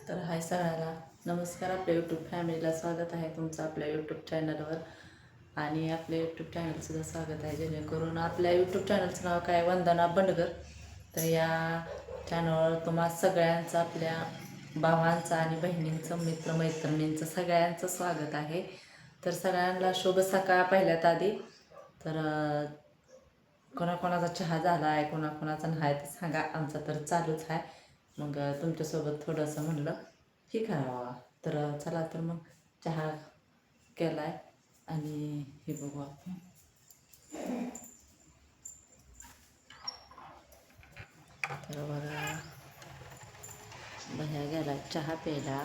तर हाय सगळ्यांना नमस्कार. आपल्या यूट्यूब फॅमिलीला स्वागत आहे तुमचं आपल्या यूट्यूब चॅनलवर. आणि आपल्या यूट्यूब चॅनलचं स्वागत आहे जेणेकरून आपल्या यूट्यूब चॅनलचं नाव काय वंदना बंडगर. तर या चॅनलवर तुम्हा सगळ्यांचं, आपल्या भावांचं आणि बहिणींचं, मित्रमैत्रिणींचं सगळ्यांचं स्वागत आहे. तर सगळ्यांना शुभ सकाळ पहिल्यात आधी. तर कोणाकोणाचा चहा झाला आहे, कोणाकोणाचा नाही ते सांगा. आमचा तर चालूच आहे. मग तुमच्यासोबत थोडंसं म्हणलं हे करावं. तर चला तर मग चहा केला आहे आणि हे बघू आपण. तर बघा भैया गेला चहा प्यायला.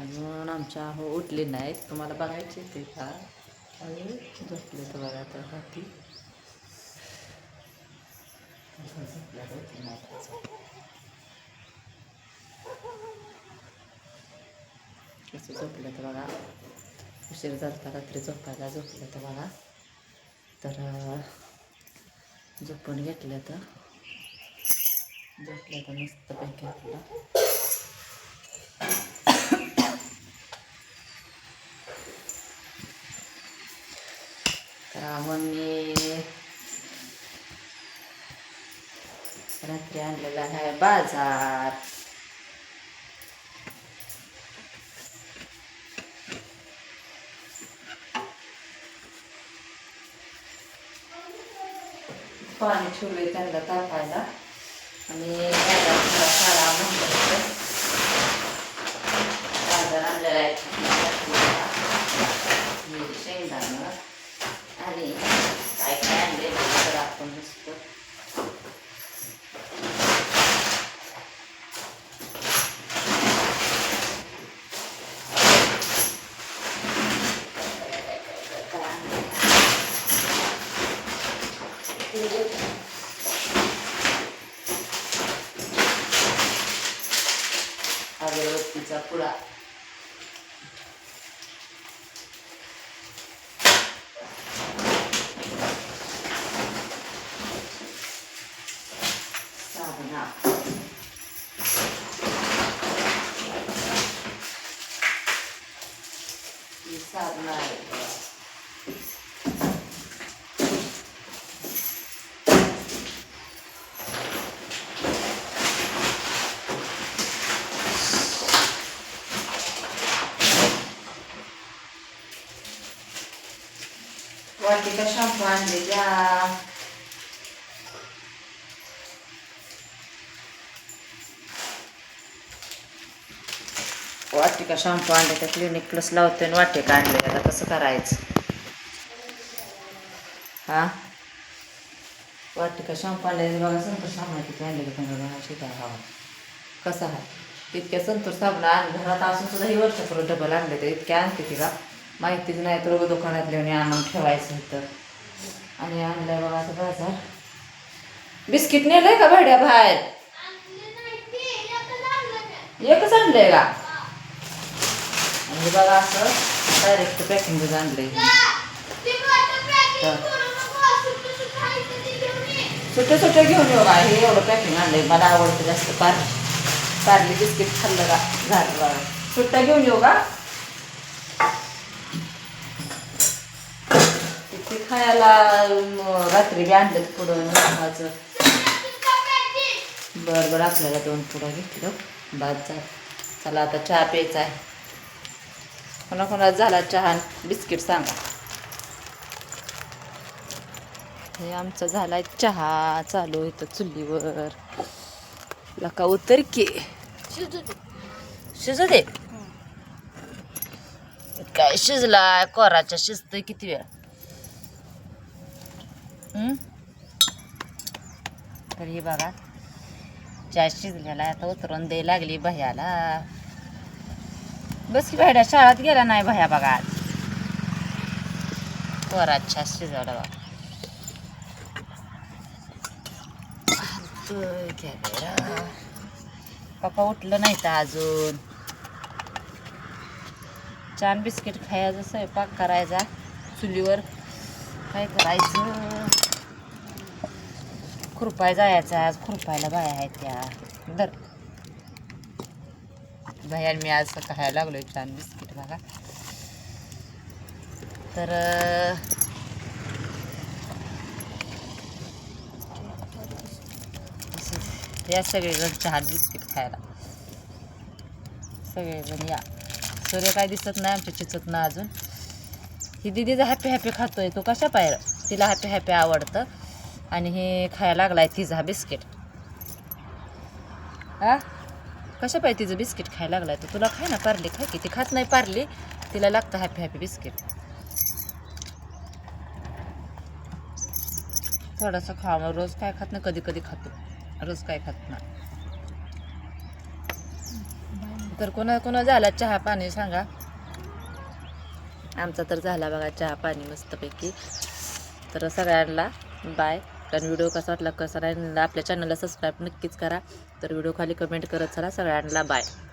अजून आमच्या हो उठली नाहीत. तुम्हाला बघायचे ते का आणि झोपले तर बघा तर हाती कसं झोपलं तर बघा. उशीर झाला रात्री झोपायला. झोपलं तर बघा. तर झोपून घेतलं तर झोपलं तर मस्तपैकी आपलं. तर मग मी रात्री आणलेला आहे बाजार. पाणी ठेवले त्यांना तापायला आणि साडा म्हणतात बाजार आणलेला आहे. शेंगदाणं आणि काय काय आणले तर आपण नुसतं अगरबत्तीचा पुडा, साबणा, ही साबणा आहे. वाटिका शॅम्पू आणलेल्या. वाटिका शॅम्पू आणले त्या क्लिनिक प्लस लावतोय. वाटिका आणले. आता कसं करायचं हा. वाटिका शॅम्पू आणले बघा. संतूर साबण किती आणले त्यांना शिकायला हवा कसा आहे. इतक्या संतूर साबण घरात असून सुद्धा ही वर्षापर्यंत डबल आणले. तर इतक्या आणते ती का माहितीच नाही. तर दुकानातले आणून ठेवायचं होतं. आणि आणलंय बघा आता बाजार. बिस्किट नेलंय का भाड्या बाहेर? एकच आणलंय का? आणि बघा असं डायरेक्ट पॅकिंगच आणलंय. सुट्टे सुट्टे घेऊन येऊ का? हे एवढं पॅकिंग आणलंय. मला आवडतं जास्त पार्ली बिस्किट खाल्लं का झालं बघा. सुट्टा घेऊन येऊ का? ते खायला रात्री बी आणलं पुढं नसमाचं. बरं बरं आपल्याला 2 पुढं घेतलं बाद झालं. चला आता चहा प्यायचा आहे. कोणाकोणाला झाला चहा बिस्किट सांगा. हे आमचा झालाय चहा चालू इथं चुलीवर. लका उतर की शिजू दे. काय शिजलाय कोराच्या शिजतोय किती वेळ. तर हे बघा चहा शिजलेला आहे. आता उतरून दे लागली भैयाला. बस की भाड्या शाळेत गेला नाही भैया बघा. आज कोरात चहा शिजवला बघा. पप्पा उठलं नाही तर अजून. छान बिस्किट खायचं, स्वयंपाक करायचा चुलीवर. काय करायचं? खुरपाय जायचं आज. खुरपायला बाया आहेत त्या. दर भैयान मी आज खायला लागलोय छान बिस्किट बघा. तर या सगळेजण चहा बिस्किट खायला सगळेजण या. सूर्य काय दिसत नाही आमच्या चिचत ना अजून. ही दिदीचा हॅपी हॅपी खातोय तो कशा पाहिजे, तिला हॅपी हॅपी आवडतं आणि हे खायला लागलाय तिचा बिस्किट. हा कशा पाहिजे तिचं बिस्किट खायला लागलाय तर तुला खाय ना पार्ली खाय की. ती खात नाही पार्ली, तिला लागतं हॅपी हॅपी बिस्किट. थोडंसं खावं, रोज काय खात नाही, कधी कधी खातो, रोज काय खात नाही. तर कोणा झाला चहा पाणी सांगा. आमचा तर झाला बघा चहा पाणी मस्तपैकी. तर सगळ्यांना बाय. कारण व्हिडिओ कसा वाटला कसा नाही आपल्या चॅनलला सबस्क्राईब नक्कीच करा. तर व्हिडिओ खाली कमेंट करत चला. सगळ्यांना बाय.